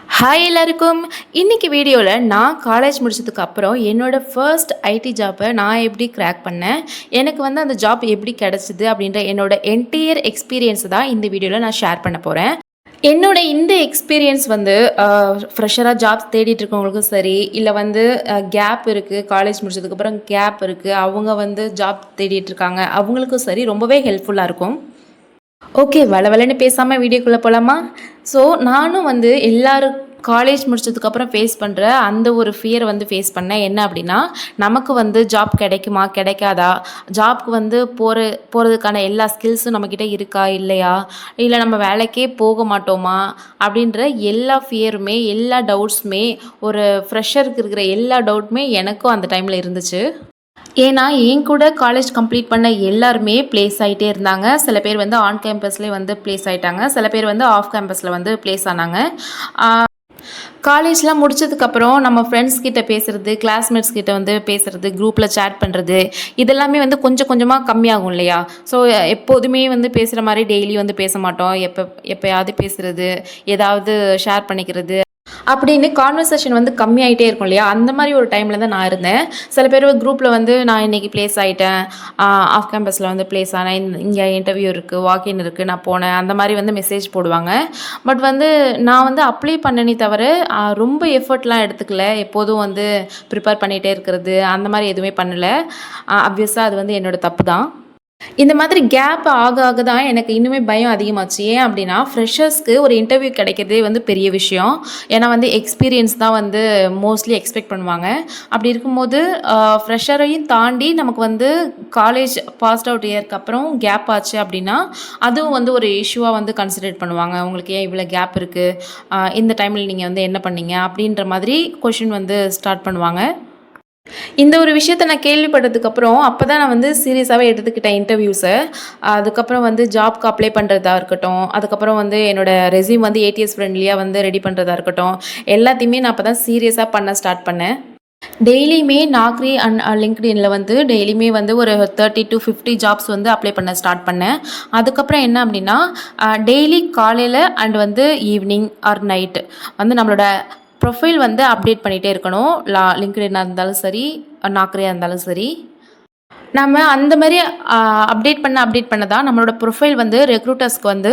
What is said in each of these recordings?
Hi எல்லாருக்கும். இன்னைக்கு வீடியோவில் நான் காலேஜ் முடிச்சதுக்கு அப்புறம் என்னோடய ஃபர்ஸ்ட் ஐடி ஜாப்பை நான் எப்படி கிராக் பண்ணேன், எனக்கு வந்து அந்த ஜாப் எப்படி கிடச்சிது அப்படின்ற என்னோட என்டையர் எக்ஸ்பீரியன்ஸ் தான் இந்த வீடியோவில் நான் ஷேர் பண்ண போகிறேன். என்னோட இந்த எக்ஸ்பீரியன்ஸ் வந்து ஃப்ரெஷராக ஜாப்ஸ் தேடிட்டு இருக்கவங்களுக்கும் சரி, இல்லை வந்து கேப் இருக்குது, காலேஜ் முடிச்சதுக்கப்புறம் கேப் இருக்குது, அவங்க வந்து ஜாப் தேடிட்டு இருக்காங்க, அவங்களுக்கும் சரி ரொம்பவே ஹெல்ப்ஃபுல்லாக இருக்கும். ஓகே, வளவலன்னு பேசாமல் வீடியோக்குள்ளே போகலாமா? ஸோ நானும் வந்து எல்லோரும் காலேஜ் முடிச்சதுக்கப்புறம் ஃபேஸ் பண்ணுற அந்த ஒரு ஃபியரை வந்து ஃபேஸ் பண்ணேன். என்ன அப்படின்னா, நமக்கு வந்து ஜாப் கிடைக்குமா கிடைக்காதா, ஜாப்க்கு வந்து போகிறதுக்கான எல்லா ஸ்கில்ஸும் நம்மக்கிட்ட இருக்கா இல்லையா, இல்லை நம்ம வேலைக்கே போக மாட்டோமா அப்படின்ற எல்லா ஃபியருமே, எல்லா டவுட்ஸுமே, ஒரு ஃப்ரெஷருக்கு இருக்கிற எல்லா டவுட்டுமே எனக்கும் அந்த டைமில் இருந்துச்சு. ஏன்னா என் கூட காலேஜ் கம்ப்ளீட் பண்ண எல்லாருமே ப்ளேஸ் ஆகிட்டே இருந்தாங்க. சில பேர் வந்து ஆன் கேம்பஸ்லேயே வந்து ப்ளேஸ் ஆகிட்டாங்க, சில பேர் வந்து ஆஃப் கேம்பஸில் வந்து ப்ளேஸ் ஆனாங்க. காலேஜ்லாம் முடிச்சதுக்கப்புறம் நம்ம ஃப்ரெண்ட்ஸ் கிட்ட பேசுகிறது, கிளாஸ்மேட்ஸ் கிட்ட வந்து பேசுகிறது, குரூப்பில் சேட் பண்ணுறது, இதெல்லாமே வந்து கொஞ்சம் கொஞ்சமாக கம்மியாகும் இல்லையா? ஸோ எப்போதுமே வந்து பேசுகிற மாதிரி டெய்லி வந்து பேச மாட்டோம். எப்போயாவது பேசுகிறது, ஏதாவது ஷேர் பண்ணிக்கிறது அப்படின்னு கான்வர்சேஷன் வந்து கம்மியாகிட்டே இருக்கும் இல்லையா? அந்த மாதிரி ஒரு டைமில் தான் நான் இருந்தேன். சில பேர் குரூப்பில் வந்து நான் இன்றைக்கி ப்ளேஸ் ஆகிட்டேன், ஆஃப் கேம்பஸில் வந்து ப்ளேஸ் ஆனேன், இங்கே இன்டர்வியூ இருக்குது, வாக்கின் இருக்குது, நான் போனேன், அந்த மாதிரி வந்து மெசேஜ் போடுவாங்க. பட் வந்து நான் வந்து அப்ளை பண்ணனே தவிர ரொம்ப எஃபர்ட்லாம் எடுத்துக்கல. எப்போதும் வந்து ப்ரிப்பேர் பண்ணிகிட்டே இருக்கிறது, அந்த மாதிரி எதுவுமே பண்ணலை. ஆப்வியஸாக அது வந்து என்னோடய தப்பு தான். இந்த மாதிரி கேப் ஆக ஆக தான் எனக்கு இன்னுமே பயம் அதிகமாச்சு. ஏன் அப்படின்னா, ஃப்ரெஷர்ஸ்க்கு ஒரு இன்டர்வியூ கிடைக்கிறதே வந்து பெரிய விஷயம். ஏன்னா வந்து எக்ஸ்பீரியன்ஸ் தான் வந்து மோஸ்ட்லி எக்ஸ்பெக்ட் பண்ணுவாங்க. அப்படி இருக்கும்போது ஃப்ரெஷரையும் தாண்டி நமக்கு வந்து காலேஜ் பாஸ்ட் அவுட் இயர்க்கு அப்புறம் கேப் ஆச்சு அப்படின்னா, அதுவும் வந்து ஒரு இஷ்யூவாக வந்து கன்சிடர் பண்ணுவாங்க. உங்களுக்கு ஏன் இவ்வளோ கேப் இருக்குது, இந்த டைமில் நீங்கள் வந்து என்ன பண்ணீங்க அப்படின்ற மாதிரி கொஷின் வந்து ஸ்டார்ட் பண்ணுவாங்க. இந்த ஒரு விஷயத்த நான் கேள்விப்பட்டதுக்கப்புறம் அப்போ தான் நான் வந்து சீரியஸாகவே எடுத்துக்கிட்டேன் இன்டர்வியூஸை. அதுக்கப்புறம் வந்து ஜாப்க்கு அப்ளை பண்ணுறதா இருக்கட்டும், அதுக்கப்புறம் வந்து என்னோடய ரெஸ்யூம் வந்து ஏடிஎஸ் ஃப்ரெண்ட்லியாக வந்து ரெடி பண்ணுறதா இருக்கட்டும், எல்லாத்தையுமே நான் அப்போ தான் சீரியஸாக பண்ண ஸ்டார்ட் பண்ணேன். டெய்லியுமே நாக்ரி அண்ட் லிங்க்டின்ல வந்து டெய்லியுமே வந்து ஒரு 30 to 50 ஜாப்ஸ் வந்து அப்ளை பண்ண ஸ்டார்ட் பண்ணேன். அதுக்கப்புறம் என்ன அப்படின்னா, டெய்லி காலையில் அண்ட் வந்து ஈவினிங் ஆர் நைட்டு வந்து நம்மளோட ப்ரொஃபைல் வந்து அப்டேட் பண்ணிகிட்டே இருக்கணும். லிங்க்டின்னாக இருந்தாலும் சரி, நாக்ரியாக இருந்தாலும் சரி. நம்ம அந்த மாதிரி அப்டேட் பண்ண தான் நம்மளோட ப்ரொஃபைல் வந்து ரெக்ரூட்டர்ஸ்க்கு வந்து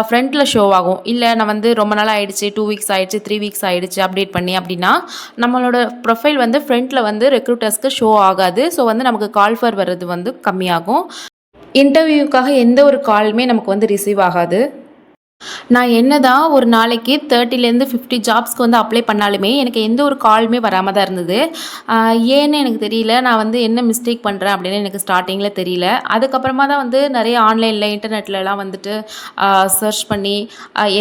ஃப்ரண்ட்டில் ஷோ ஆகும். இல்லை நான் வந்து ரொம்ப நாள் ஆகிடுச்சு, 2 வீக்ஸ் ஆகிடுச்சு, 3 வீக்ஸ் ஆகிடுச்சு அப்டேட் பண்ணி அப்படின்னா, நம்மளோட ப்ரொஃபைல் வந்து ஃப்ரண்ட்டில் வந்து ரெக்ரூட்டர்ஸ்க்கு ஷோ ஆகாது. ஸோ வந்து நமக்கு கால் ஃபார் வர்றது வந்து கம்மியாகும். இன்டர்வியூக்காக எந்த ஒரு காலுமே நமக்கு வந்து ரிசீவ் ஆகாது. நான் என்ன தான் ஒரு நாளைக்கு 30லேருந்து 50 ஜாப்ஸ்க்கு வந்து அப்ளை பண்ணாலுமே எனக்கு எந்த ஒரு காலுமே வராமல் தான் இருந்தது. ஏன்னு எனக்கு தெரியல. நான் வந்து என்ன மிஸ்டேக் பண்ணுறேன் அப்படின்னு எனக்கு ஸ்டார்டிங்கில் தெரியல. அதுக்கப்புறமா தான் வந்து நிறைய ஆன்லைனில் இன்டர்நெட்லலாம் வந்துட்டு சர்ச் பண்ணி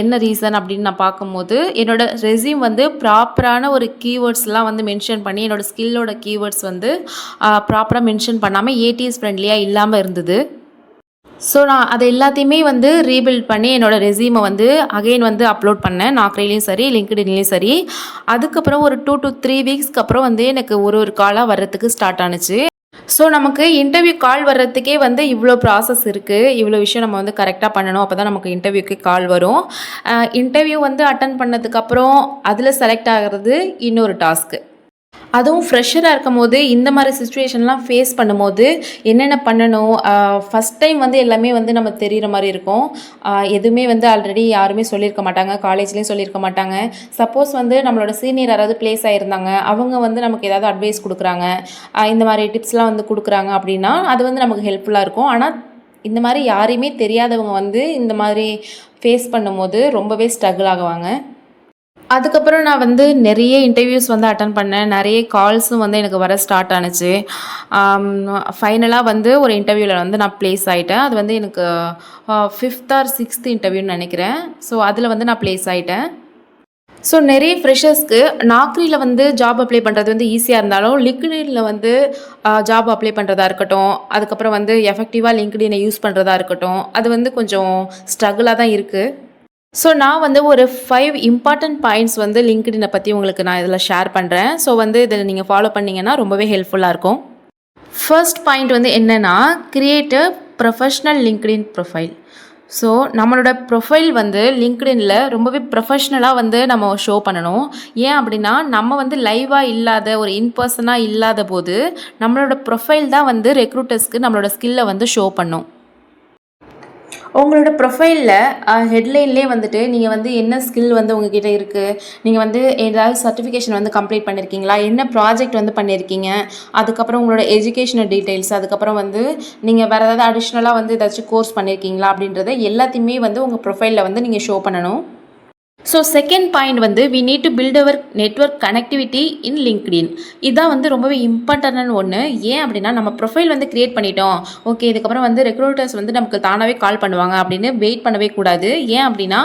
என்ன ரீசன் அப்படின்னு நான் பார்க்கும்போது, என்னோடய ரெஸ்யூம் வந்து ப்ராப்பரான ஒரு கீவேர்ட்ஸ்லாம் வந்து மென்ஷன் பண்ணி, என்னோடய ஸ்கில்லோட கீவேர்ட்ஸ் வந்து ப்ராப்பராக மென்ஷன் பண்ணாமல் ஏடிஎஸ் ஃப்ரெண்ட்லியாக இல்லாமல் இருந்தது. ஸோ நான் அது எல்லாத்தையுமே வந்து ரீபில்ட் பண்ணி என்னோடய ரெஸ்யூமை வந்து அகெயின் வந்து அப்லோட் பண்ணேன். நாக்ரிலையும் சரி, லிங்க்டின்லேயும் சரி. அதுக்கப்புறம் ஒரு 2 to 3 வீக்ஸ்க்கு அப்புறம் வந்து எனக்கு ஒரு காலாக வர்றதுக்கு ஸ்டார்ட் ஆனுச்சு. ஸோ நமக்கு இன்டர்வியூ கால் வர்றதுக்கே வந்து இவ்வளோ ப்ராசஸ் இருக்குது, இவ்வளோ விஷயம் நம்ம வந்து கரெக்டாக பண்ணணும். அப்போ தான் நமக்கு இன்டர்வியூக்கு கால் வரும். இன்டர்வியூ வந்து அட்டன் பண்ணதுக்கப்புறம் அதில் செலக்ட் ஆகிறது இன்னொரு டாஸ்க்கு. அதுவும் ஃப்ரெஷராக இருக்கும்போது இந்த மாதிரி சுச்சுவேஷன்லாம் ஃபேஸ் பண்ணும்போது என்னென்ன பண்ணணும், ஃபஸ்ட் டைம் வந்து எல்லாமே வந்து நம்ம தெரிகிற மாதிரி இருக்கும். எதுவுமே வந்து ஆல்ரெடி யாருமே சொல்லியிருக்க மாட்டாங்க, காலேஜ்லேயும் சொல்லியிருக்க மாட்டாங்க. சப்போஸ் வந்து நம்மளோட சீனியர் யாராவது ப்ளேஸ் ஆகிருந்தாங்க, அவங்க வந்து நமக்கு ஏதாவது அட்வைஸ் கொடுக்குறாங்க, இந்த மாதிரி டிப்ஸ்லாம் வந்து கொடுக்குறாங்க அப்படின்னா அது வந்து நமக்கு ஹெல்ப்ஃபுல்லாக இருக்கும். ஆனால் இந்த மாதிரி யாரையுமே தெரியாதவங்க வந்து இந்த மாதிரி ஃபேஸ் பண்ணும்போது ரொம்பவே ஸ்ட்ரகிள் ஆகுவாங்க. அதுக்கப்புறம் நான் வந்து நிறைய இன்டர்வியூஸ் வந்து அட்டன் பண்ணேன். நிறைய கால்ஸும் வந்து எனக்கு வர ஸ்டார்ட் ஆனுச்சு. ஃபைனலாக வந்து ஒரு இன்டர்வியூவில் வந்து நான் ப்ளேஸ் ஆகிட்டேன். அது வந்து எனக்கு 5th or 6th இன்டர்வியூன்னு நினைக்கிறேன். ஸோ அதில் வந்து நான் ப்ளேஸ் ஆகிட்டேன். ஸோ நிறைய ஃப்ரெஷர்ஸ்க்கு நாக்ரியில் வந்து ஜாப் அப்ளை பண்ணுறது வந்து ஈஸியாக இருந்தாலும், லிங்க்டின்ல வந்து ஜாப் அப்ளை பண்ணுறதா இருக்கட்டும், அதுக்கப்புறம் வந்து எஃபெக்டிவாக லிங்க்டினை யூஸ் பண்ணுறதா இருக்கட்டும், அது வந்து கொஞ்சம் ஸ்ட்ரகிளாக தான் இருக்குது. ஸோ நான் வந்து ஒரு 5 இம்பார்ட்டன்ட் பாயிண்ட்ஸ் வந்து லிங்க்டினை பற்றி உங்களுக்கு நான் இதில் ஷேர் பண்ணுறேன். ஸோ வந்து இதில் நீங்கள் ஃபாலோ பண்ணிங்கன்னா ரொம்பவே ஹெல்ப்ஃபுல்லாக இருக்கும். ஃபர்ஸ்ட் பாயிண்ட் வந்து என்னென்னா, create a professional LinkedIn profile. So நம்மளோட ப்ரொஃபைல் வந்து லிங்க்டின்ல ரொம்பவே ப்ரொஃபஷ்னலாக வந்து நம்ம ஷோ பண்ணணும். ஏன் அப்படின்னா, நம்ம வந்து லைவாக இல்லாத ஒரு பர்சனாக இல்லாத போது நம்மளோட ப்ரொஃபைல் தான் வந்து ரெக்ரூட்டர்ஸ்க்கு நம்மளோட ஸ்கில்லை வந்து ஷோ பண்ணும். உங்களோட ப்ரொஃபைலில் ஹெட்லைன்லேயே வந்துட்டு நீங்கள் வந்து என்ன ஸ்கில் வந்து உங்ககிட்ட இருக்குது, நீங்கள் வந்து ஏதாவது சர்டிஃபிகேஷன் வந்து கம்ப்ளீட் பண்ணியிருக்கீங்களா, என்ன ப்ராஜெக்ட் வந்து பண்ணியிருக்கீங்க, அதுக்கப்புறம் உங்களோட எஜுகேஷனல் டீட்டெயில்ஸ், அதுக்கப்புறம் வந்து நீங்கள் வேறு ஏதாவது அடிஷ்னலாக வந்து ஏதாச்சும் கோர்ஸ் பண்ணியிருக்கீங்களா அப்படின்றத எல்லாத்தையுமே வந்து உங்கள் ப்ரொஃபைலில் வந்து நீங்கள் ஷோ பண்ணணும். ஸோ செகண்ட் பாயிண்ட் வந்து we need to build our network connectivity in LinkedIn. இதான் வந்து ரொம்பவே இம்பார்ட்டன்டான ஒன்று. ஏன் அப்படின்னா, நம்ம ப்ரொஃபைல் வந்து க்ரியேட் பண்ணிட்டோம், ஓகே இதுக்கப்புறம் வந்து ரெக்ரூட்டர்ஸ் வந்து நமக்கு தானாகவே கால் பண்ணுவாங்க அப்படின்னு வெயிட் பண்ணவே கூடாது. ஏன் அப்படின்னா,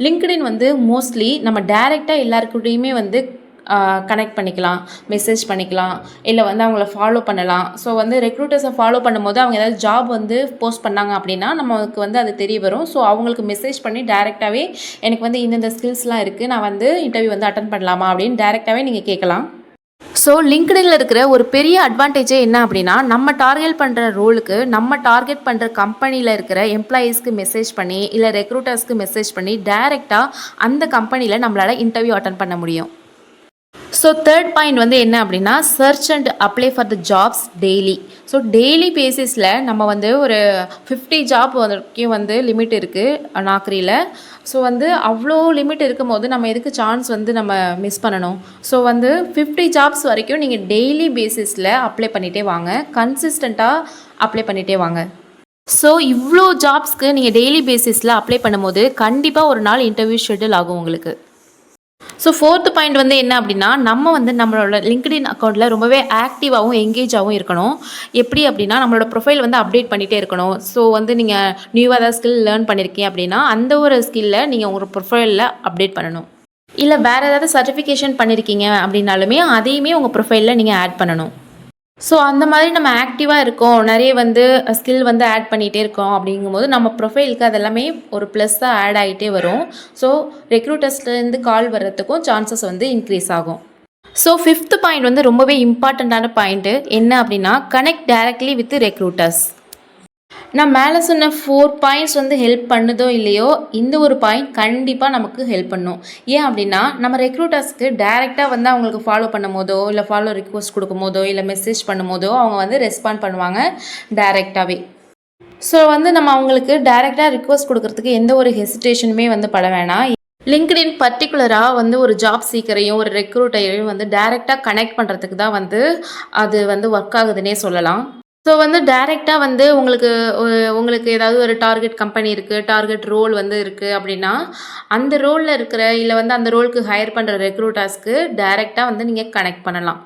லிங்க்டின் வந்து மோஸ்ட்லி நம்ம டேரெக்டாக எல்லாருக்கூடையுமே வந்து கனெக்ட் பண்ணிக்கலாம், மெசேஜ் பண்ணிக்கலாம், இல்லை வந்து அவங்கள ஃபாலோ பண்ணலாம். ஸோ வந்து ரெக்ரூட்டர்ஸை ஃபாலோ பண்ணும்போது அவங்க ஏதாவது ஜாப் வந்து போஸ்ட் பண்ணாங்க அப்படின்னா நமக்கு வந்து அது தெரிய வரும். ஸோ அவங்களுக்கு மெசேஜ் பண்ணி டேரெக்டாகவே எனக்கு வந்து இந்தந்த ஸ்கில்ஸ்லாம் இருக்குது, நான் வந்து இன்டர்வியூ வந்து அட்டன் பண்ணலாமா அப்படின்னு டேரெக்டாகவே நீங்கள் கேட்கலாம். ஸோ லிங்க்டின்ல இருக்கிற ஒரு பெரிய அட்வான்டேஜே என்ன அப்படின்னா, நம்ம டார்கெட் பண்ணுற ரோலுக்கு நம்ம டார்கெட் பண்ணுற கம்பெனியில் இருக்கிற எம்ப்ளாயீஸ்க்கு மெசேஜ் பண்ணி, இல்லை ரெக்ரூட்டர்ஸ்க்கு மெசேஜ் பண்ணி டேரெக்டாக அந்த கம்பெனியில் நம்மளால் இன்டர்வியூ அட்டன் பண்ண முடியும். ஸோ தேர்ட் பாயிண்ட் வந்து என்ன அப்படின்னா, search and apply for the jobs daily. So daily பேசிஸில் நம்ம வந்து ஒரு 50 ஜாப் வரைக்கும் வந்து லிமிட் இருக்குது நாக்ரியில். ஸோ வந்து அவ்வளோ லிமிட் இருக்கும் போது நம்ம எதுக்கு சான்ஸ் வந்து நம்ம மிஸ் பண்ணணும். ஸோ வந்து 50 ஜாப்ஸ் வரைக்கும் நீங்கள் டெய்லி பேசிஸில் அப்ளை பண்ணிகிட்டே வாங்க, கன்சிஸ்டண்ட்டாக அப்ளை பண்ணிகிட்டே வாங்க. ஸோ இவ்வளோ ஜாப்ஸ்க்கு நீங்கள் டெய்லி பேசிஸில் அப்ளை பண்ணும்போது கண்டிப்பாக ஒரு நாள் இன்டர்வியூ ஷெட்யூல் ஆகும் உங்களுக்கு. ஸோ ஃபோர்த்து பாயிண்ட் வந்து என்ன அப்படின்னா, நம்ம வந்து நம்மளோட லிங்க்டின் அக்கௌண்ட்டில் ரொம்பவே ஆக்டிவாகவும் எங்கேஜாகவும் இருக்கணும். எப்படி அப்படின்னா, நம்மளோட ப்ரொஃபைல் வந்து அப்டேட் பண்ணிகிட்டே இருக்கணும். ஸோ வந்து நீங்கள் நியூவாக ஏதாவது ஸ்கில் லேர்ன் பண்ணியிருக்கீங்க அப்படின்னா அந்த ஒரு ஸ்கில்லை நீங்கள் உங்கள் ப்ரொஃபைலில் அப்டேட் பண்ணணும். இல்லை வேறு ஏதாவது சர்டிஃபிகேஷன் பண்ணியிருக்கீங்க அப்படின்னாலுமே அதையுமே உங்கள் ப்ரொஃபைலில் நீங்கள் ஆட் பண்ணணும். ஸோ அந்த மாதிரி நம்ம ஆக்டிவாக இருக்கோம், நிறைய வந்து ஸ்கில் வந்து ஆட் பண்ணிகிட்டே இருக்கோம் அப்படிங்கும்போது நம்ம ப்ரொஃபைலுக்கு அதெல்லாமே ஒரு ப்ளஸ்ஸாக ஆட் ஆகிட்டே வரும். ஸோ ரெக்ரூட்டர்ஸ்லேருந்து கால் வர்றதுக்கும் சான்சஸ் வந்து இன்க்ரீஸ் ஆகும். ஸோ ஃபிஃப்த் பாயிண்ட் வந்து ரொம்பவே இம்பார்ட்டண்ட்டான பாயிண்ட்டு என்ன அப்படின்னா, கனெக்ட் டைரக்ட்லி வித் ரெக்ரூட்டர்ஸ். நான் மேலே சொன்ன 4 பாயிண்ட்ஸ் வந்து ஹெல்ப் பண்ணுதோ இல்லையோ, இந்த ஒரு பாயிண்ட் கண்டிப்பாக நமக்கு ஹெல்ப் பண்ணும். ஏன் அப்படின்னா, நம்ம ரெக்ரூட்டர்ஸ்க்கு டேரெக்டாக வந்து அவங்களுக்கு ஃபாலோ பண்ணும் போதோ, இல்லை ஃபாலோ ரிக்வஸ்ட் கொடுக்கும் போதோ, இல்லை மெசேஜ் பண்ணும் போதோ அவங்க வந்து ரெஸ்பாண்ட் பண்ணுவாங்க டேரெக்டாகவே. ஸோ வந்து நம்ம அவங்களுக்கு டேரெக்டாக ரிக்வஸ்ட் கொடுக்கறதுக்கு எந்த ஒரு ஹெசிடேஷனுமே வந்து பட வேணாம். லிங்க்டின் பர்டிகுலராக வந்து ஒரு ஜாப் சீக்கரையும் ஒரு ரெக்ரூட்டரையும் வந்து டேரெக்டாக கனெக்ட் பண்ணுறதுக்கு தான் வந்து அது வந்து ஒர்க் ஆகுதுன்னே சொல்லலாம். ஸோ வந்து டைரெக்டாக வந்து உங்களுக்கு ஏதாவது ஒரு டார்கெட் கம்பெனி இருக்குது, டார்கெட் ரோல் வந்து இருக்குது அப்படின்னா, அந்த ரோலில் இருக்கிற இல்லை வந்து அந்த ரோலுக்கு ஹையர் பண்ணுற ரெக்ரூட்டர்ஸ்க்கு டைரெக்டாக வந்து நீங்கள் கனெக்ட் பண்ணலாம்.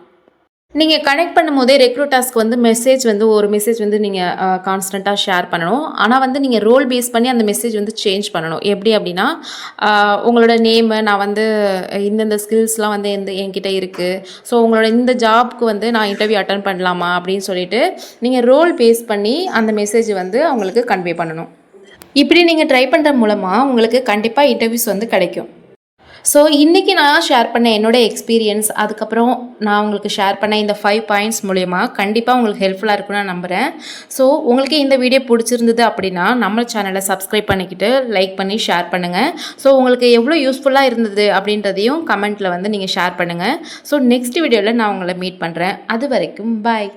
நீங்கள் கனெக்ட் பண்ணும்போதே ரெக்ரூட்டர்ஸ்க்கு வந்து ஒரு மெசேஜ் வந்து நீங்கள் கான்ஸ்டண்ட்டாக ஷேர் பண்ணணும். ஆனால் வந்து நீங்கள் ரோல் பேஸ் பண்ணி அந்த மெசேஜ் வந்து சேஞ்ச் பண்ணணும். எப்படி அப்படின்னா, உங்களோட நேமு, நான் வந்து இந்தந்த ஸ்கில்ஸ்லாம் வந்து என்கிட்ட இருக்குது, ஸோ உங்களோட இந்த ஜாப்க்கு வந்து நான் இன்டர்வியூ அட்டன் பண்ணலாமா அப்படின்னு சொல்லிட்டு நீங்கள் ரோல் பேஸ் பண்ணி அந்த மெசேஜ் வந்து அவங்களுக்கு கன்வே பண்ணணும். இப்படி நீங்கள் ட்ரை பண்ணுற மூலமாக உங்களுக்கு கண்டிப்பாக இன்டர்வியூஸ் வந்து கிடைக்கும். ஸோ இன்றைக்கி நான் ஷேர் பண்ண என்னோடய எக்ஸ்பீரியன்ஸ், அதுக்கப்புறம் நான் உங்களுக்கு ஷேர் பண்ண இந்த 5 பாயிண்ட்ஸ் மூலயமா கண்டிப்பாக உங்களுக்கு ஹெல்ப்ஃபுல்லாக இருக்குன்னு நான் நம்புகிறேன். ஸோ உங்களுக்கு இந்த வீடியோ பிடிச்சிருந்தது அப்படின்னா நம்ம சேனலை சப்ஸ்கிரைப் பண்ணிக்கிட்டு லைக் பண்ணி ஷேர் பண்ணுங்கள். ஸோ உங்களுக்கு எவ்வளோ யூஸ்ஃபுல்லாக இருந்தது அப்படின்றதையும் கமெண்ட்டில் வந்து நீங்கள் ஷேர் பண்ணுங்கள். ஸோ நெக்ஸ்ட் வீடியோவில் நான் உங்களை மீட் பண்ணுறேன். அது வரைக்கும் பாய்.